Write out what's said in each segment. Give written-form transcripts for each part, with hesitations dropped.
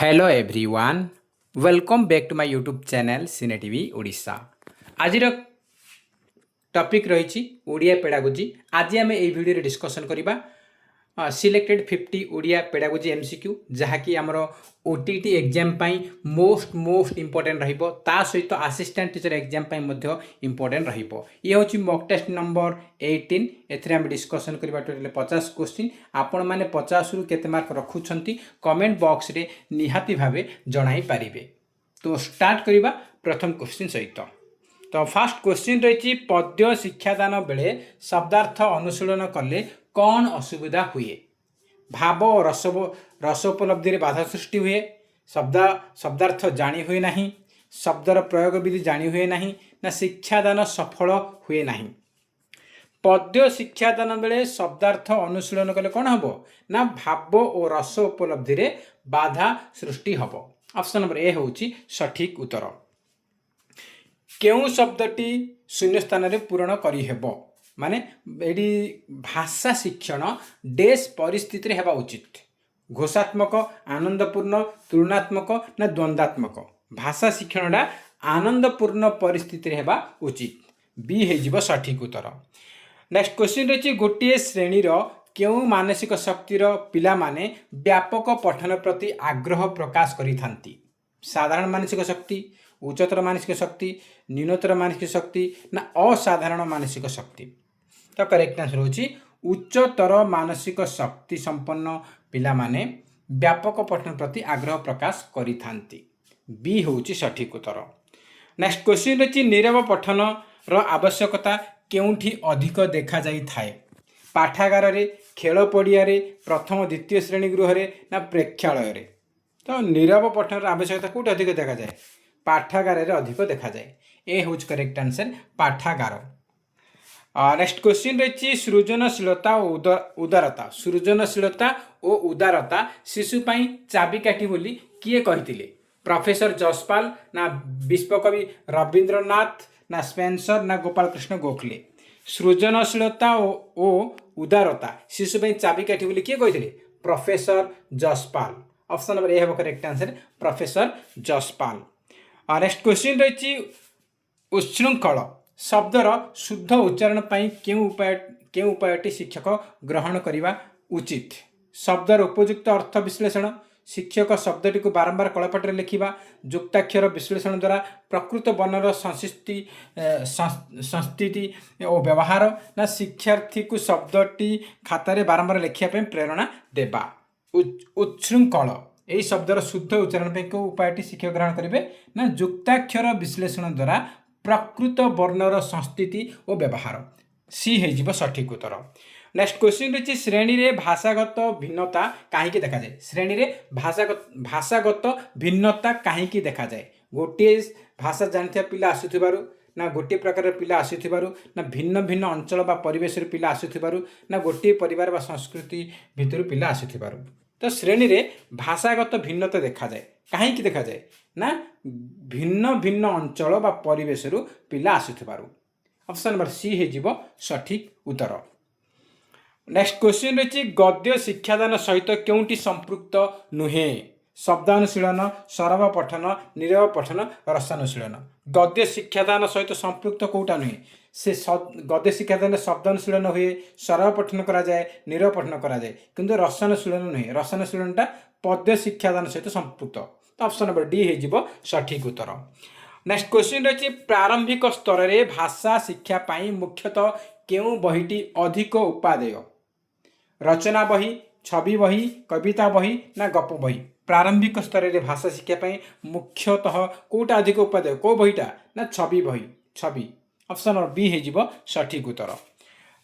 Hello everyone welcome back to my YouTube channel cine TV Odisha. आज topic रही Odia pedagogy. आज आम ये भिडियो डिस्कसन करवा सिलेक्टेड 50 ओडिया पेडागोजी एमसीक्यू जहाँकि आमर ओटीटी एग्जाम मोस्ट इंपोर्टेंट ता सहित असिस्टेंट टीचर एग्जाम इंपोर्टेंट ये हूँ मॉक टेस्ट नंबर 18। एथिरे हम डिस्कसन करबा टोटल 50 क्वेश्चन। आपण माने 50 रु केते मार्क रखुछंती कमेंट बॉक्स रे निहाती भावे जणाई पारिबे। तो स्टार्ट करबा प्रथम क्वेश्चन सहित। तो फास्ट क्वेश्चन रही पद्य शिक्षादान बेले शब्दार्थ अनुशीलन कले कौन असुविधा हुए? भाव और रसोपलब्धि बाधा सृष्टि हुए, शब्दार्थ जानी हुए नहीं, शब्दर प्रयोग विधि जानी हुए नहीं, ना शिक्षादान सफल हुए नहीं। पद्य शिक्षादान बेले शब्दार्थ अनुशीलन कले कौन हम ना भाव और रस उपलब्धि बाधा सृष्टि हम। ऑप्शन नंबर ए हूँ सठिक उत्तर। केउ शब्दटी शून्य स्थान रे पूरण करी हेबो माने एडी भाषा शिक्षण डेस परिस्थिति रे हेबा उचित। घोषात्मक, आनंदपूर्ण, तुलनात्मक ना द्वंद्वात्मक? भाषा शिक्षणटा आनंदपूर्ण परिस्थिति रे हेबा उचित। बी हे जीव सठिक उत्तर। नेक्स्ट क्वेश्चन रही गोटे श्रेणी केउ मानसिक शक्तिर पिला माने व्यापक पठन प्रति आग्रह प्रकाश करिथांती? साधारण मानसिक शक्ति, उच्चतर मानसिक शक्ति, न्यूनतर मानसिक शक्ति ना असाधारण मानसिक शक्ति? तो करेक्ट आंसर होची उच्चतर मानसिक शक्ति संपन्न पिला माने व्यापक पठन प्रति आग्रह प्रकाश करिथांती। बी होची सठिक उत्तर। नेक्स्ट क्वेश्चन रही नीरव पठन रो आवश्यकता केउठी अधिक देखा जाई थाए? पाठागार रे, खेल पड़िया रे, प्रथम द्वितीय श्रेणी गृह रे ना प्रेक्षालय रे? तो नीरव पठन आवश्यकता कौट अधिक देखा जाए? पाठागार रे अधिक देखा जाए। ए हूँ करेक्ट आंसर पाठागार। नेक्स्ट क्वेश्चन रही सृजनशीलता और उदारता। सृजनशीलता और उदारता शिशु पाई चाबिकाठी बोली किए कहिथिले? प्रोफेसर जसपाल ना विश्वकवि रवींद्रनाथ ना स्पेंसर ना गोपाल कृष्ण गोखले? सृजनशीलता और उदारता शिशु पाई चाबिकाठी बोली किए कहिथिले? Professor Jaspal. Option number A है correct answer professor Jaspal. Next question रही उच्छृंखल शब्दर शुद्ध उच्चारण पाई केउ उपायटी शिक्षक ग्रहण करने उचित? शब्दर उपयुक्त अर्थ विश्लेषण, शिक्षक शब्दटी को बारंबार कलपटे लिखा, युक्ताक्षर विश्लेषण द्वारा प्रकृत वर्णर संस्थिति और व्यवहार ना शिक्षार्थी को शब्दटी खातार बारंबार लिखापी प्रेरणा देवा? उच्छृंखल यही शब्दर शुद्ध उच्चारण पे को उपायटी शिक्षक ग्रहण करेंगे ना युक्ताक्षर विश्लेषण द्वारा प्रकृत वर्णर संस्थिति और व्यवहार? सी है सठिक उत्तर। नेक्स्ट क्वेश्चन रही श्रेणी रे भाषागत भिन्नता कहीं देखा जाए? श्रेणी रे भाषागत भिन्नता कहीं देखा जाए? गोटे भाषा जानता पिला आसुथिबारु ना गोटे प्रकार पिला आसुथिबारु ना भिन्न भिन्न अंचल बा परिवेश पिला आसुथिबारु ना गोटे परिवार बा संस्कृति भितर पिला आसुथिबारु? तो श्रेणी रे भाषागत भिन्नता देखा जाए कहीं देखा जाए ना भिन्न भिन्न अंचल बा परिवेश पिला आसुथिबारु? ऑप्शन नंबर सी है जीव सठिक उत्तर। नेक्स्ट क्वेश्चन रही गद्य शिक्षादान सहित केउटी संपृक्त नुहे? शब्दानुशीलन, सरव पठन, नीरव पठन, रसानुशीलन? गद्य शिक्षादान सहित संपृक्त कौटा नुहे? से गद्य शिक्षादान शब्दानुशीलन हुए, सरव पठन करा जाए, नीरव पठन करा जाए, किंतु रसानुशीलन नुहे। रसानुशीलनटा पद्य शिक्षादान सहित संपृक्त। तो ऑप्शन नंबर डी है जीव सठिक उत्तर। नेक्स्ट क्वेश्चन रही प्रारंभिक स्तर रे भाषा शिक्षा पाई मुख्यतः केउ बहीटी अधिक उपादेय? रचना बही, छवि बही, कविता बही ना गप बही? प्रारंभिक स्तर रे भाषा शिक्षा पाई मुख्यतः कोटा अधिक उपादेय? को बहीटा ना छवि बही? छवि। ऑप्शन नंबर बी है जीव सठिक उत्तर।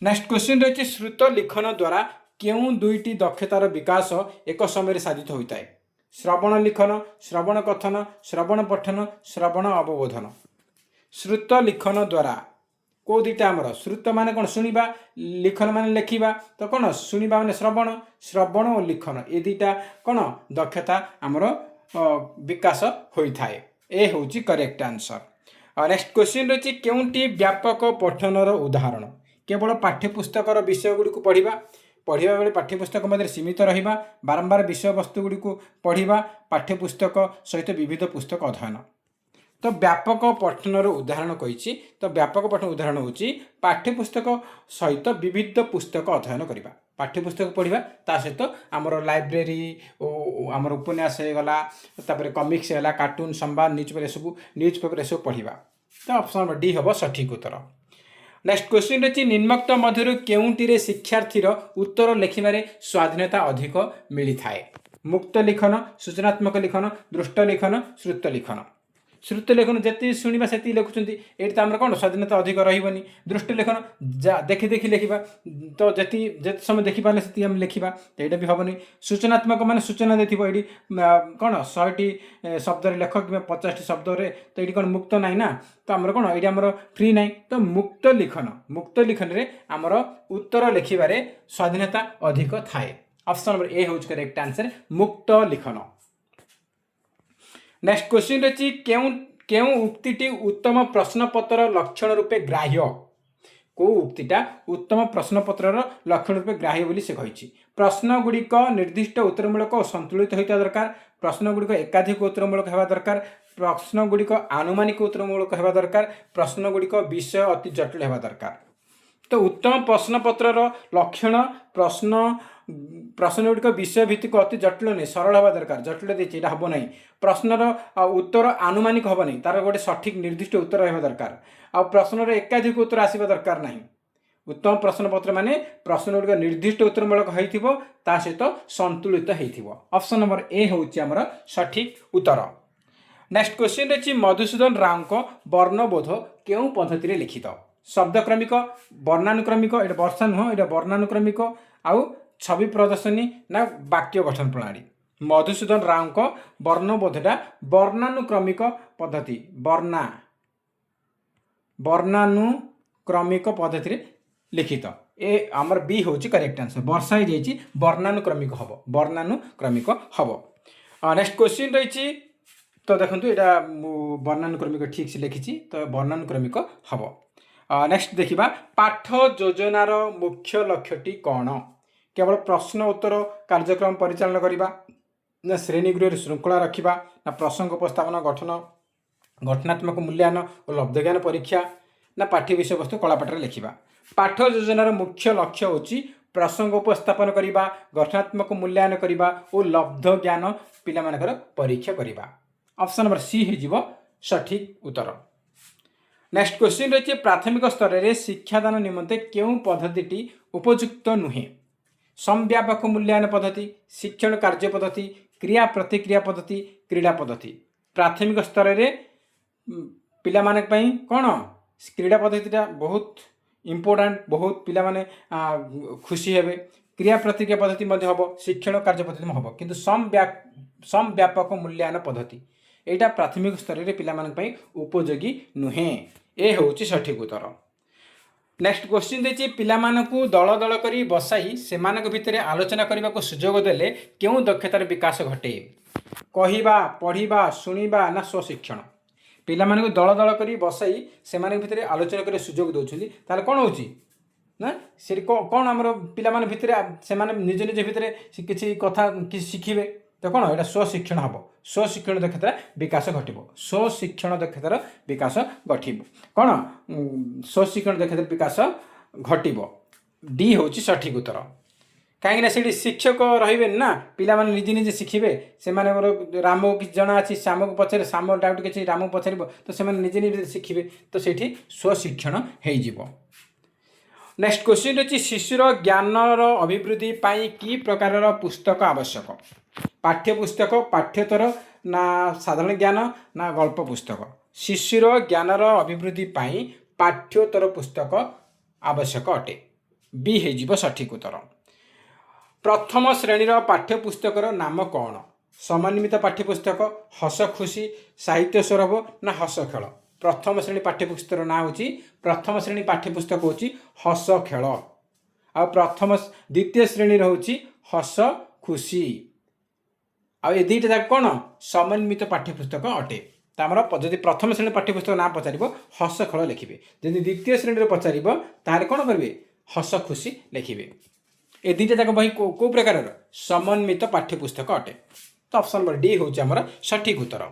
नेक्स्ट क्वेश्चन रही श्रुत लिखन द्वारा केउ दुईटी दक्षतार विकास एक समय साधित होता है? श्रवण लिखन, श्रवण कथन, श्रवण पठन, श्रवण अवबोधन? श्रुत लिखन द्वारा को दुईटा आमर श्रुत मान कौन शुणा, लिखन मान लिखा, तो कौन शुणा मान श्रवण, श्रवण और लिखन ये दुईटा कौन दक्षता आमर विकास होता है? ए हूँ करेक्ट आंसर। नेक्स्ट क्वेश्चन रही केउटी व्यापक पठनर उदाहरण? केवल पाठ्यपुस्तकर विषय गुड़ी पढ़ा, पढ़िबा बेले पाठ्यपुस्तक मध्य सीमित रहिबा, बारंबार विषय वस्तु गुड़ी को पढ़िबा, पाठ्यपुस्तक सहित विविध पुस्तक अध्ययन। तो व्यापक पठनर उदाहरण कही, तो व्यापक पठन उदाहरण होची पाठ्यपुस्तक सहित विविध पुस्तक अध्ययन करबा। पाठ्यपुस्तक पढ़िबा ता सहित आमर लाइब्रेरी आमर उपन्यास गला, तापर कमिक्स है, कार्टून, संवाद, न्यूज पेपर सब पढ़िबा। तो ऑप्शन नंबर डी हम सठिक उत्तर। नेक्स्ट क्वेश्चन रही निम्नक्त मध्य केउंटिरे शिक्षार्थीर उत्तर लिखिबारे स्वाधीनता अधिक मिलता है? मुक्त लिखन, सूचनात्मक लिखन, दृष्ट लिखन, श्रुत लिखन। श्रुत लेखन जिते शुणा से लिखुंट ये तो आम कौन स्वाधीनता अधिक रही। दृष्टि लेखन देखी देखी लिखा, तो जिते समय देखिपारे से आम लिखा, यहाँ भी हेनी। सूचनात्मक मान सूचना देती ये कौन 100 शब्द लेख कि 50 शब्द तो ये कौन मुक्त ना ना, तो आम कौन ये आम फ्री ना। तो मुक्त लिखन में आमर उत्तर लिखारे स्वाधीनता अधिक थाए। ऑप्शन नंबर ए हूँ करेक्ट आंसर, मुक्त लिखन। नेक्स्ट क्वेश्चन रही केउं उक्तिटी उत्तम प्रश्नपत्र लक्षण रूपे ग्राह्य? को उक्तिटा उत्तम प्रश्नपत्र लक्षण रूपे ग्राह्य बोली से कही? प्रश्न गुड़िक निर्दिष्ट उत्तरमूलक और संतुलित होता दरकार, प्रश्न गुड़िक एकाधिक उत्तरमूलक होगा दरकार, प्रश्न गुड़िक आनुमानिक उत्तरमूलक होगा दरकार, प्रश्न गुड़िक विषय अति जटिल होगा दरकार। तो उत्तम प्रश्नपत्र लक्षण प्रश्न गुड़िक विषय भित्तिक अति जटिल नहीं, सरल हवा दरकार। जटिल देती हम ना, प्रश्नर उत्तर आनुमानिक हम नहीं, तार गोटे सठिक निर्दिष्ट उत्तर रहा दरकार। आ प्रश्नर एकाधिक उत्तर आसवा दरकार नहीं। उत्तम प्रश्नपत्र माने प्रश्न गुड़िक निर्दिष्ट उत्तरमूलक होता सहित संतुलित हो। ऑप्शन नंबर ए हूँ आमर सठिक उत्तर। नेक्स्ट क्वेश्चन रही मधुसूदन राव को वर्णबोध केउं पद्धति लिखित? शब्दक्रमिक, वर्णानुक्रमिक, ये वर्षा नुह, ये वर्णानुक्रमिक, आउ छवि प्रदर्शनी ना वाक्य गठन प्रणाली। मधुसूदन राव को वर्णबोधटा वर्णानुक्रमिक पद्धति, वर्णानुक्रमिक पद्धति लिखित। ए आमर बी हूँ करेक्ट आंसर, वर्षा ही वर्णानुक्रमिक हम, वर्णानुक्रमिक हम। नेक्स्ट क्वेश्चन रही, तो देखो यहाँ वर्णानुक्रमिक ठीक से लिखी, तो वर्णानुक्रमिक हम। नेक्स्ट देखिबा पाठ योजनार मुख्य लक्ष्यटी कौन? केवल प्रश्न उत्तर कार्यक्रम परिचालन करबा, ना श्रेणीगृह श्रृंखला रखा, ना प्रसंग उपस्थापन गठन गठनात्मक मूल्यांकन और लब्ध ज्ञान परीक्षा, ना पाठ्य विषय वस्तु कलापाठर लिखा। पाठ योजनार मुख्य लक्ष्य होची प्रसंग उपस्थापन करबा, गठनात्मक मूल्यांकन करबा और लब्ध ज्ञान पिलामानकर परीक्षा करबा। ऑप्शन नंबर सी हो सठिक उत्तर। नेक्स्ट क्वेश्चन रही प्राथमिक स्तर में शिक्षादान निमंते केउं पद्धति उपयुक्त नुहे? समव्यापक मूल्यांकन पद्धति, शिक्षण कार्य पद्धति, क्रिया प्रतिक्रिया पद्धति, क्रीड़ा पद्धति। प्राथमिक स्तर में पिला माने पई कौन क्रीड़ा पद्धतिटा बहुत इम्पोर्टाट, बहुत पिला माने खुशी हेबे। क्रिया प्रतिक्रिया पद्धति मध्य हम, शिक्षण कार्य पद्धति हम, किंतु समव्यापक मूल्यांकन पद्धति यहाँ प्राथमिक स्तर में पिला माने पई उपयोगी नुहे। ए हूँ सठिक उत्तर। नेक्स्ट क्वेश्चन देखिए पिलामानकु दल दल करी बसाई सेमानक भितर आलोचना करने को सुजोग देले केउं दक्षतार विकास घटे? कहिबा, पढ़िबा, शुणिबा ना स्वशिक्षण? पिलामानकु दल दल करी बसाई सेमानक भितर आलोचना करे सुजोग दउछन्ती, ताले कोन होची ना से कौन आमर पिलामान भितर से निज निज भितर किसी कथा कि शिखिबे, तो कौन यहाँ स्वशिक्षण हम। स्वशिक्षण दक्षतार विकास घटब, स्वशिक्षण दक्षतार विकास घटब, कौन स्वशिक्षण दक्षतार विकास घटब। डी हूँ सठिक उत्तर। कहीं से शिक्षक रे ना, पिला माने निजे निजे शिखिबे, से राम को किसी जना अच्छी श्याम को पचारे, श्याम डाउट किसी राम को पचार, तो से निजे निजे शिखिबे, तो से स्वशिक्षण हो। नेक्स्ट क्वेश्चन रही शिशुर ज्ञानर अभिवृद्धि पाई कि प्रकार पुस्तक आवश्यक? पाठ्यपुस्तक, पाठ्यतर ना साधारण ज्ञान ना गल्प पुस्तक? शिशुर ज्ञानर अभिवृद्धि पाई पाठ्यतर पुस्तक आवश्यक अटे। बी हो सठिक उत्तर। प्रथम श्रेणीर पाठ्यपुस्तकर नाम कौन? समन्वित पाठ्यपुस्तक, हस खुशी, साहित्य सौरभ ना हस खेल? प्रथम श्रेणी पाठ्यपुस्तक ना हूँ, प्रथम श्रेणी पाठ्यपुस्तक हूँ हस खेल, आ प्रथम द्वितीय श्रेणी हूँ हस खुशी। आ ये दुईटा जाक कौन समन्वित पाठ्यपुस्तक अटे। तमर जदि प्रथम श्रेणी पाठ्यपुस्तक ना पचार हस खेल लिखे, जदि द्वितीय श्रेणी पचार तार कौन करेंगे हस खुशी लिखे। ए दुईटा जाक बही को प्रकार समन्वित पाठ्यपुस्तक अटे। तो ऑप्शन नंबर डी हूँ आमर सठिक उत्तर।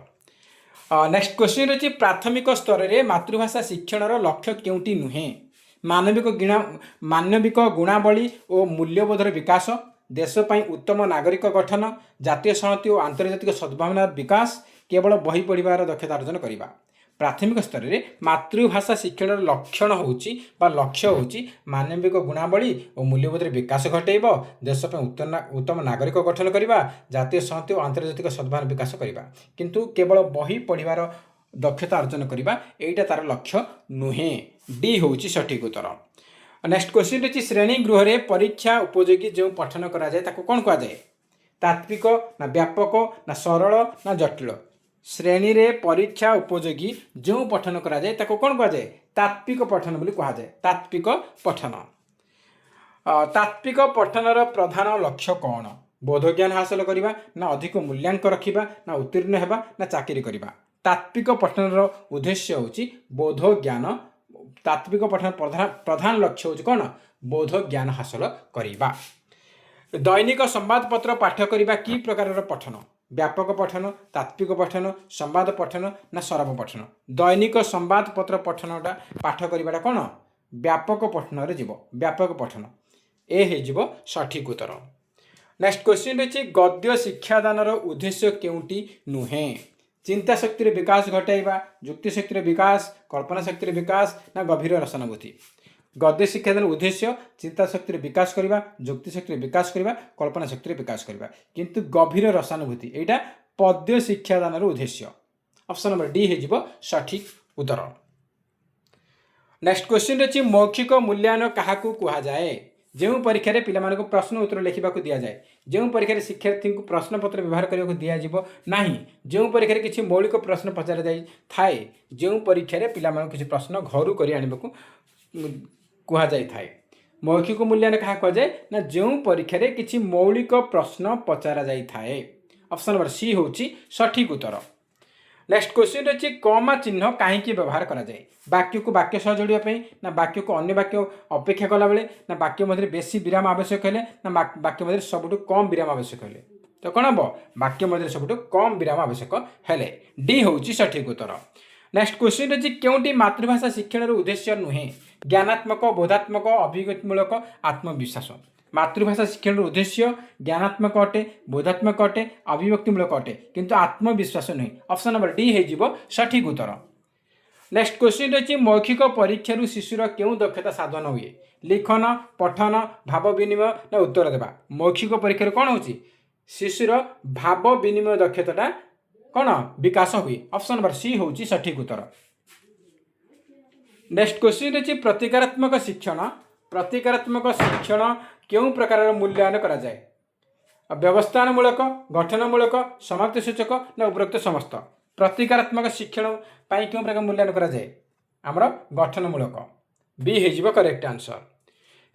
नेक्स्ट क्वेश्चन रही प्राथमिक स्तर में मातृभाषा शिक्षण लक्ष्य केउटी नुहे। मानविक गुणावली और मूल्यबोधर विकास, देशपाई उत्तम नागरिक गठन, जातीय संहति और आंतर्जातिक सद्भावना विकास, केवल बही पढ़ार दक्षता अर्जन करने। प्राथमिक स्तर में मातृभाषा शिक्षण लक्षण होउची बा लक्ष्य होउची मानविक गुणावली और मूल्यबोधर विकास घटेब, देशपाई उत्तम नागरिक गठन करने, जातीय संहति और आंतर्जातिक सद्भावना विकास करने। किंतु केवल बही पढ़ार दक्षता अर्जन करने यहीटा तार लक्ष्य नुहे। डी होउची सठिक उत्तर। नेक्स्ट क्वेश्चन रही श्रेणी गृह में परीक्षा उपयोगी जो पठन कराए ताको कौन कह जाए। तात्विक ना व्यापक ना सरल ना जटिल। श्रेणी रे परीक्षा उपयोगी जो पठन कराए ताको कौन कह जाए। तात्विक पठन बोली कह जाए। तात्विक पठन। तात्विक पठनर प्रधान लक्ष्य कौन। बोध ज्ञान हासिल करवा ना अधिक मूल्यांक रखा ना उत्तीर्ण होगा ना चाकरी करवा। तात्विक पठनर उद्देश्य होची बोध ज्ञान। तात्विक पठन प्रधान लक्ष्य होची कौन। बोध ज्ञान हासिल करवा। दैनिक संवादपत्र पाठ करवा कि प्रकार पठन। व्यापक पठन, तात्विक पठन, संवाद पठन ना सरब पठन। दैनिक संवादपत्र पठनटा पाठ करवाटा कौन व्यापक पठन जीव। व्यापक पठन ए हो सठिक उत्तर। नेक्स्ट क्वेश्चन रही गद्य शिक्षादानर उद्देश्य केउटी नुहे। चिंता शक्ति विकास घटाइबा, युक्ति शक्ति विकास, कल्पना शक्ति विकास ना गभीर रसनुभूति। गद्य शिक्षादान उद्देश्य चिंता शक्ति विकास करवा, युक्ति शक्ति विकास करवा, कल्पना शक्ति विकास करवा। किंतु गभीर रसानुभूति एटा पद्य शिक्षादान उद्देश्य। ऑप्शन नंबर डी हो सठिक उत्तर। नेक्स्ट क्वेश्चन रही मौखिक मूल्यांकन क्या कह जाए। जो परीक्षा रे पिलामानक प्रश्न उत्तर लिखा दि जाए, जो परीक्षा शिक्षार्थी को प्रश्न पत्र व्यवहार करने को दिज्व ना, जो परीक्षा किसी मौलिक प्रश्न पचार जाए थाए, जो परीक्षा रे पिलामानक किसी प्रश्न घर कर कहुए। मौखिक मूल्यांकन क्या कह जाए ना, जो परीक्षा रे किसी मौलिक प्रश्न पचार जाए। ऑप्शन नंबर सी हूँ सठिक उत्तर। नेक्स्ट क्वेश्चन रही कमा चिन्ह कहीं व्यवहार करा जाए। वाक्य को वाक्य सह जोड़ापी ना, वाक्य को अन्य वाक्य अपेक्षा कला बेले ना, वाक्य मध्य बेसी विराम आवश्यक है ना, वाक्य मध्य सबुठ कम विराम आवश्यक है। तो कौन हम वाक्य मध्य सबुठ कम विराम आवश्यक है। डी हूँ सठिक उत्तर। नेक्स्ट क्वेश्चन रही क्योंटी मातृभाषा शिक्षण उद्देश्य नुहे। ज्ञानात्मक, बोधात्मक, अभिव्यक्तिमूलक, आत्मविश्वास। मातृभाषा शिक्षण उद्देश्य ज्ञानात्मक अटे, बोधात्मक अटे, अभिव्यक्तिमूलक अटे, किंतु आत्मविश्वास नहीं। ऑप्शन नंबर डी हो सठिक उत्तर। नेक्स्ट क्वेश्चन रही मौखिक परीक्षा शिशुर क्यों दक्षता साधन हुए। लिखन, पठन, भाव विनिमय ना उत्तर देवा। मौखिक परीक्षा कौन हो शिशुर भाव विनिमय दक्षता कौन विकास हुए। ऑप्शन नंबर सी हूँ सठिक उत्तर। नेक्स्ट क्वेश्चन रही प्रतिकारात्मक शिक्षण। प्रतिकारात्मक शिक्षण क्यों प्रकार मूल्यांकन करा जाए। व्यवस्थानमूलक, गठनमूलक, समाप्ति सूचक ना उपरोक्त समस्त। प्रतिकारात्मक शिक्षण पाई क्यों प्रकार मूल्यांकन करा जाए। आमर गठनमूलक बी हो करेक्ट आंसर।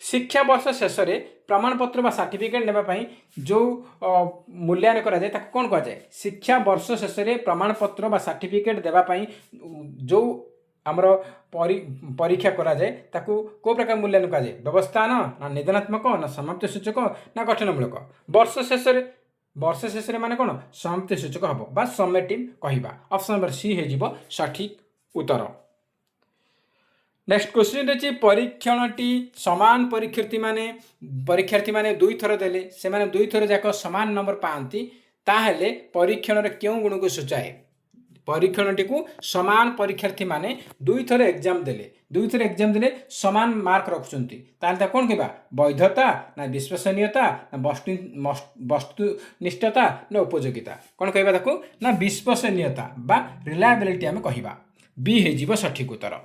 शिक्षा वर्ष शेष में प्रमाणपत्र बा सर्टिफिकेट नेबाई जो मूल्यांकन करा जाए कौन कह जाए। शिक्षा वर्ष शेष में प्रमाणपत्र बा सर्टिफिकेट देवाई जो आमर परीक्षा करा जाए ताकू को प्रकार मूल्यांकन करा जाए। व्यवस्थान ना, निदानात्मक ना, समाप्ति सूचक ना, गठनमूलक। वर्ष शेष माने कौन समाप्ति सूचक हम बा समेटिव कहवा। ऑप्शन नंबर सी हो सठिक उत्तर। नेक्स्ट क्वेश्चन रही परीक्षणटी समान परीक्षार्थी माने दुई थर देले से माने दुई थर जाक समान नंबर पाती ताहेले परीक्षण क्यों गुण को सूचाए। परीक्षणटी को समान परीक्षार्थी माने दुई थर एग्जाम देले समान मार्क रखुंट ताहले कौन कहवा वैधता ना, विश्वसनीयता ना, वस्तुनिष्ठता ना, उपयोगिता। कौन कहवा ताकू ना विश्वसनीयता बा रिलायबिलिटी आम कहवा। बी हो सठिक उत्तर।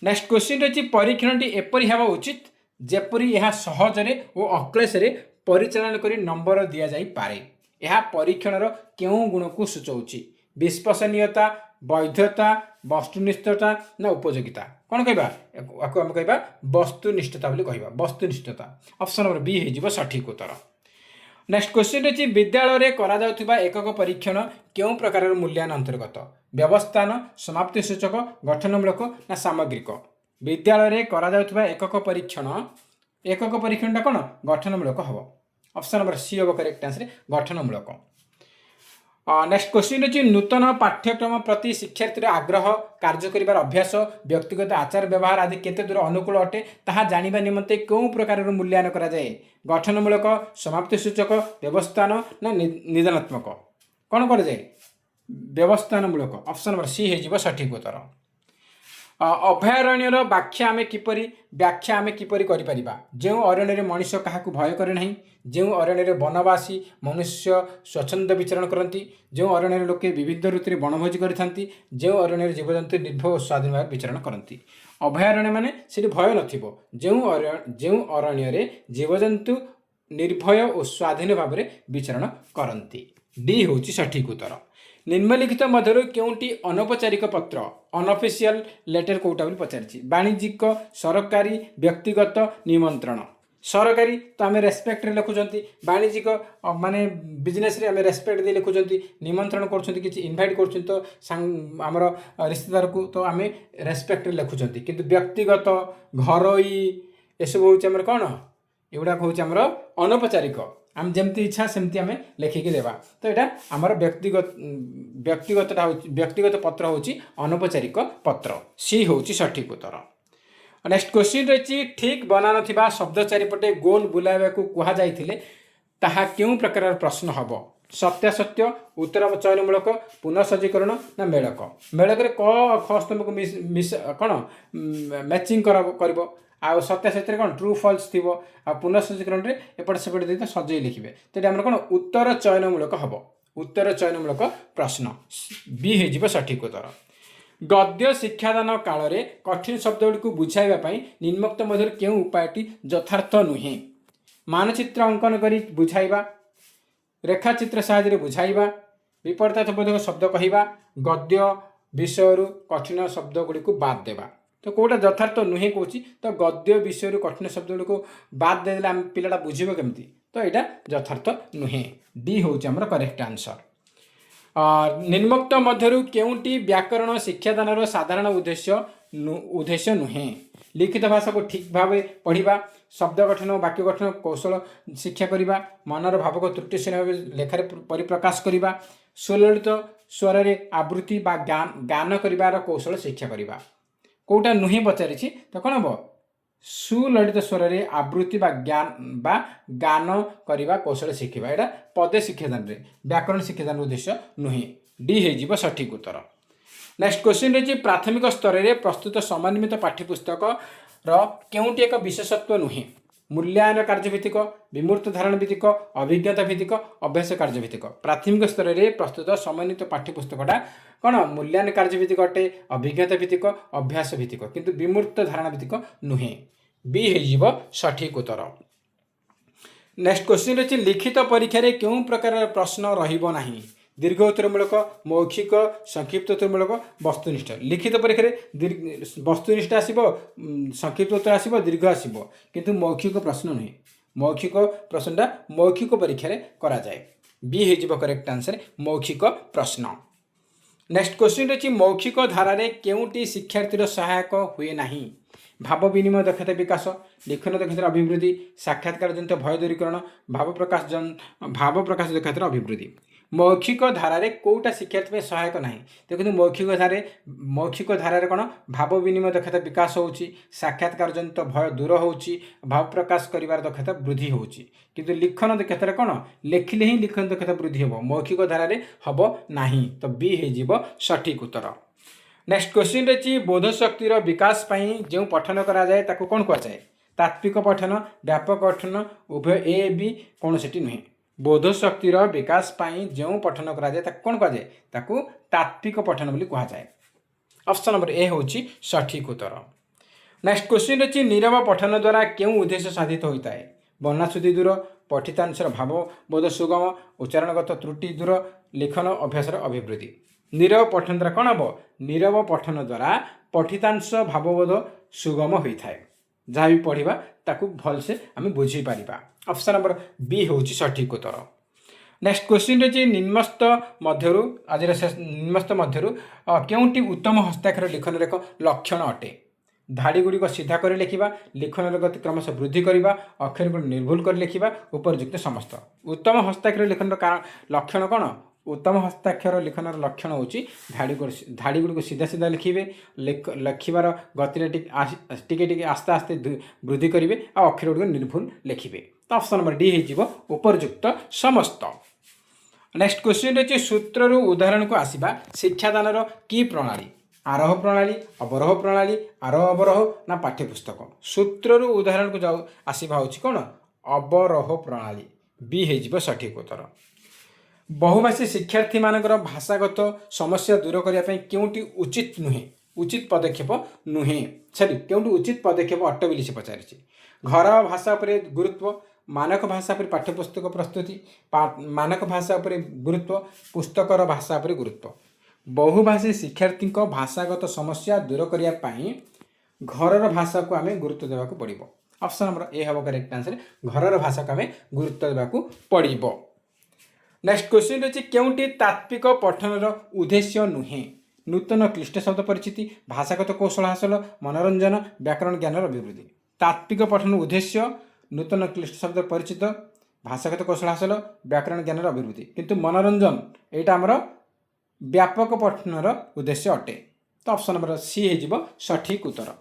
नेक्स्ट क्वेश्चन रही परीक्षणटी एपरी हेबा उचित जेपरी यह सहजरे और अक्लेशरे परिचालन करी नंबर दि जाई पारे। यह परीक्षणर क्यों गुण को सूचाऊँच। विश्वसनीयता, वैधता, वस्तुनिष्ठता ना, उपयोगिता। कौन कहवा आम कहवा वस्तुनिष्ठता बोली कहवा। वस्तुनिष्ठता। ऑप्शन नंबर बी हो सठिक उत्तर। नेक्स्ट क्वेश्चन रही विद्यालय में करा एकक परीक्षण क्यों प्रकार मूल्यांकन अंतर्गत। व्यवस्थान, समाप्ति सूचक, गठनमूलक ना, सामग्रिक। विद्यालय में करा एकक परीक्षण एकक परीक्षणटा कौन गठनमूलक हम। ऑप्शन नंबर सी हम करेक्ट आंसर गठनमूलक। नेक्स्ट क्वेश्चन अच्छी नूतन पाठ्यक्रम प्रति शिक्षार्थी आग्रह कार्य कर अभ्यास व्यक्तिगत आचार व्यवहार आदि केते दूर अनुकूल अटे ताहा जानिबा निमंते केउ प्रकार मूल्यांकन करा जाए गठनमूलक समाप्ति सूचक व्यवस्थान ना निदानात्मक कौन कर जाए व्यवस्थानमूलक। ऑप्शन नंबर सी हो सठिक उत्तर। अभयारण्यर व्याख्या आमे किपरि करिपरिबा जो अरण्य मनुष्य क्या भय करे नहीं जो अरण्य वनवासी मनुष्य स्वच्छंद विचरण करती जो अरण्य लोके विविध ऋतु में वनभोजी करती जो अरण्य जीवजंतु निर्भय और स्वाधीन भाव विचरण करती। अभयारण्य माने से भय जो अरण्य जीवजंतु निर्भय और स्वाधीन भाव विचरण करती। डी हूँ सठिक उत्तर। निम्नलिखित मध्य केउंटी अनौपचारिक पत्र अनऑफिशियल लेटर कोटा पचारि वाणिज्यिक सरकारी व्यक्तिगत निमंत्रण सरकारी तो आम रेस्पेक्ट लिखुंट वाणिज्यिक माने बिजनेस आम रेस्पेक्ट दे लिखुंट निमंत्रण कर इनभाइट कर तो आमर रिश्तेदार को तो आम रेस्पेक्ट लिखुंट किंतु व्यक्तिगत घरोई एसबू हूँ कौन एगुड़ाक हूँ आमर अनौपचारिक आम जमती इच्छा सेमती आम लेखिकी देवा तो यहाँ आमर व्यक्तिगत पत्र हूँ अनौपचारिक पत्र सी हूँ सठिक उत्तर। नेक्स्ट क्वेश्चन रही ठीक बना ना शब्द चारिपटे गोल बुलाइबा कह ताहा क्यों प्रकार प्रश्न हम सत्यासत्य उत्तर चयनमूलक पुनःसज्जीकरण ना मेलक मेलक क ख स्तंभ को कौन मैचिंग कर आ सत्यासत्य कौन ट्रू फॉल्स थी आ पुनःसज्जीकरण में एपट सेपट दे सजई लिखे तो ये कौन उत्तर चयनमूलक हम उत्तर चयनमूलक प्रश्न बी हो सठिक उत्तर। गद्य शिक्षादान काल में कठिन शब्द गुड़ी बुझाइवाई निम्नोक्त मध्य केउ उपायटी यथार्थ नुहे मानचित्र अंकन कर बुझाइबा रेखाचित्र साहाय्य बुझाइबा विपरीतार्थबोधक शब्द कहवा गद्य विषय कठिन शब्द गुड़ी बाद देवा तो कौटा यथार्थ नुहे कौच तो गद्य विषय कठिन शब्द गुड़ी बाद देदेले आम पिलाटा बुझे केमती तो यहाँ यथार्थ नुहे डी हूँ आमर करेक्ट आंसर। निम्नोक्त मध्य केउंटी व्याकरण शिक्षादान साधारण उद्देश्य नुहे लिखित भाषा को ठीक भाव पढ़ा शब्द गठन वाक्य गठन कौशल शिक्षा करने मनर भाव को त्रुटिशील लेखार परिप्रकाश करने सुललित स्वर में आवृत्ति बा गान कर कौशल शिक्षा करने कौटा नुहे पचारि तो कौन हम सुललित स्वर में आवृत्ति बा गान करने कौशल शिखा यहाँ पदे शिक्षादान में व्याकरण शिक्षादान उद्देश्य नुहे डी हो सठिक उत्तर। नेक्स्ट क्वेश्चन रही प्राथमिक स्तर में प्रस्तुत समन्वित पाठ्यपुस्तक केउंटी एक विशेषत्व नुहे मूल्यांकन कार्यभित्तिक विमूर्त धारण भित्तिक अभिज्ञता भित्तिक अभ्यास कार्यभित्तिक प्राथमिक स्तर में प्रस्तुत समन्वित पाठ्यपुस्तकटा कौन मूल्यांकन कार्यभित्तिक अटे अभिज्ञता भित्तिक अभ्यास भित्तिक किंतु विमूर्त धारणा भित्तिक नुहे बी हो सठिक उत्तर। नेक्स्ट क्वेश्चन रही लिखित परीक्षा रे क्यों प्रकार प्रश्न रहिबो नाही दीर्घ उत्तरमूलक मौखिक संक्षिप्त उत्तरमूलक वस्तुनिष्ठ लिखित परीक्षा रे वस्तुनिष्ठ आसीबो संक्षिप्त उत्तर आसीबो दीर्घ आसीबो किंतु मौखिक प्रश्न नुहे मौखिक प्रश्नटा मौखिक परीक्षा रे करा जाए बी हो करेक्ट आंसर मौखिक प्रश्न। नेक्स्ट क्वेश्चन रही मौखिक धारा केउंटी शिक्षार्थीर सहायक हुए नाही भाव विनिमय दक्षता विकास लिखन दक्षतार अभिवृद्धि साक्षात्कार जनित भय दूरीकरण भाव प्रकाश दक्षतार अभिवृद्धि मौखिक धारा कौटा शिक्षार्थी में सहायक ना देखो मौखिक धारा कौन भाव विनिमय दक्षता विकास हो साक्षात्कार जनित भय दूर हो भाव प्रकाश कर दक्षता वृद्धि हो किंतु लिखन दक्षतार कौन लिखिले ही लिखन दक्षता वृद्धि हो मौखिक धारा हम ना तो बी हो सठिक उत्तर। नेक्स्ट क्वेश्चन रही बोध शक्तिर विकास जो पठन कराए कौन कहुए तात्विक पठन व्यापक पठन उभय ए बी कौन से नुहे बोध शक्तिर विकास जो पठन कराए कौन कहुए तात्विक पठन बोली कहुए ऑप्शन नंबर ए हूँ सठिक उत्तर। नेक्स्ट क्वेश्चन रही नीरव पठन द्वारा क्यों उद्देश्य साधित होता है वर्णाशुद्धि दूर पठितांशर भावबोध सुगम उच्चारणगत त्रुटि दूर लिखन अभ्यासर अभिवृद्धि नीरव पठन द्वारा कौन हम नीरव पठन द्वारा पठितांश भावबोध सुगम होता है जहाँ भी पढ़ा ताकू भलसे आम बुझीपर ऑप्शन नंबर बी हूँ सठिक उत्तर। नेक्स्ट क्वेश्चन रही निम्नस्थ मध्यरु आज निम्नस्थ मध्यरु केउंटी उत्तम हस्ताक्षर लिखन एक लक्षण अटे धाड़ी गुड़िक सीधा कर लिखा लिखन गति क्रमशः वृद्धि करवा अक्षर गुड़ निर्भुल कर लिखा उपरयुक्त समस्त उत्तम हस्ताक्षर लिखन लक्षण कौन उत्तम हस्ताक्षर लिखन लक्षण हूँ धाड़ी गुड़ सीधा सीधा लिखे लिखार गति टे आस्ते आस्ते वृद्धि करेंगे आ अक्षर गुड़ निर्भुल लिखे तो ऑप्शन नंबर डी हो उपरयुक्त समस्त। नेक्स्ट क्वेश्चन रही सूत्र उदाहरण को आसवा शिक्षादान की प्रणाली आरोह प्रणाली अवरोह प्रणाली आरोह अवरोह ना पाठ्यपुस्तक सूत्र उदाहरण को जाऊ आसवा हूँ कौन अवरोह प्रणाली बी हो सठिक उत्तर। बहुभाषी शिक्षार्थी मानकर भाषागत समस्या दूर करने क्योंटी उचित नुहे उचित पदक्षेप नुहे सरी क्योंटी उचित पदक्षेप अट बोली से पचारि घर भाषा पर गुरुत्व मानक भाषा पर पाठ्यपुस्तक प्रस्तुति मानक भाषा पर गुरुत्व पुस्तकर भाषा पर गुरुत्व बहुभाषी शिक्षार्थी भाषागत समस्या दूर करने घर भाषा को आम गुरुत्व देवाक पड़ो ऑप्शन नंबर ए हम करेक्ट आंसर घर भाषा को आम गुरुत्व देवाक पड़ो। नेक्स्ट क्वेश्चन रही क्योंटी तात्विक पठनर उद्देश्य नुहे नूतन क्लिष्ट शब्द परिचिति भाषागत कौशल हासिल मनोरंजन व्याकरण ज्ञान अभिवृद्धि तात्विक पठन उद्देश्य नूतन क्लिष्ट शब्द परिचित भाषागत कौशल हासिल व्याकरण ज्ञान अभिवृद्धि किंतु मनोरंजन यहाँ आमर व्यापक पठनर उद्देश्य अटे तो ऑप्शन नंबर सी हो सठिक उत्तर।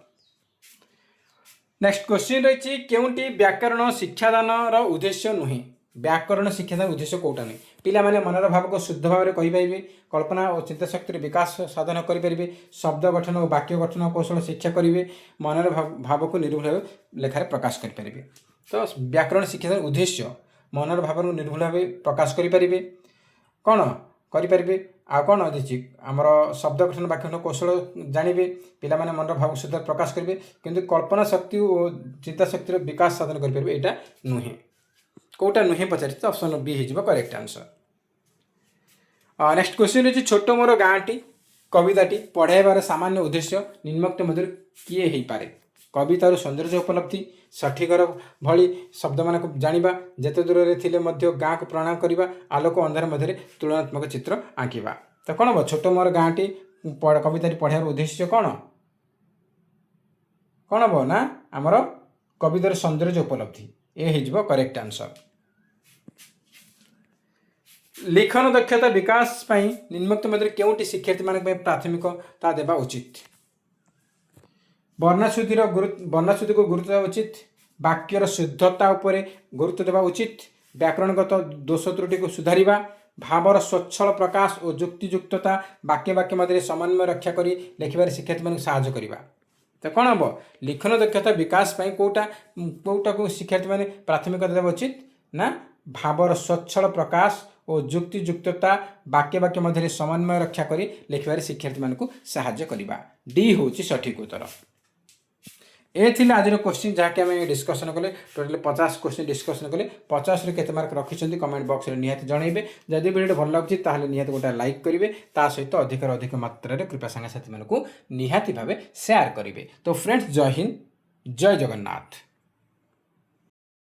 नेक्स्ट क्वेश्चन रही क्योंटी व्याकरण शिक्षादान उद्देश्य नुहे व्याकरण शिक्षादान उद्देश्य कौटा नहीं पिला माने मनर भाव को शुद्ध भाव में कहींपारे कल्पना और चिंताशक्ति विकास साधन करेंगे शब्द गठन और वाक्य गठन कौशल शिक्षा करेंगे मनर भाव को निर्भुल भाव लेखार प्रकाश करेंगे तो व्याकरण शिक्षादान उद्देश्य मनर भाव निर्भुल भाव प्रकाश करेंगे कौन करेंगे आ कौन देखिए आमर शब्द गठन वाक्य कौशल जानवे पिला माने मनर भाव शुद्ध प्रकाश करेंगे किंतु कल्पना शक्ति और चिंताशक्ति विकास साधन करेंगे यहाँ नुहे कौटा नुहे पचार ऑप्शन बी हो करेक्ट आंसर। नेक्स्ट क्वेश्चन रही छोट मोर गाँटी कविताटी पढ़ाइबार सामान्य उद्देश्य निम्नोक्त मध्य किए हो पारे कवितार सौंदर्य उपलब्धि सठिकर भली शब्द मान जाना जिते दूर थे गाँ को प्रणाम करवा आलोक अंधार मध्य तुलनात्मक चित्र आंकिवा तो कौन हम छोट मोर गाँटी कविता पढ़ार उद्देश्य कौन कौन हम ना आमर कवितार सौंदर्य उपलब्धि ये हो करेक्ट आंसर। लिखन दक्षता विकास निम्नोक्त मध्य क्योंटी शिक्षार्थी मान प्राथमिकता देवा उचित वर्णाश्रुति को गुरुत्व देवा उचित वाक्यर शुद्धता उपर गुरुत्व देवा उचित व्याकरणगत दोष त्रुटि को सुधारिबा भावर स्वच्छल प्रकाश और युक्तियुक्तता वाक्य वाक्य मध्य समन्वय रक्षा कर लिखार शिक्षार्थी मान साहाय्य करवा तो कौन हम लिखन दक्षता विकास कौटा कौटा को शिक्षार्थी मैंने प्राथमिकता देवा उचित ना भावर स्वच्छल प्रकाश और युक्तियुक्तता वाक्य वाक्य मध्य समन्वय रक्षा कर लिखार शिक्षार्थी मान साहाय्य करवा डी हूँ सठिक उत्तर। ये थी आज क्वेश्चन जहाँकि आम डिस्कसन कले टोटाल 50 क्वेश्चन डिस्कसन कले 50 केते मार्क रखिंट कमेंट बॉक्स में निहाती जनइबे जदि वीडियो भल लगे ताहले निहाती गोटे लाइक करेंगे ता सहित अधिक मात्रा कृपया सांगसाथी मानक निहाती भाव शेयर करेंगे। तो फ्रेंड्स जय हिंद जय जगन्नाथ।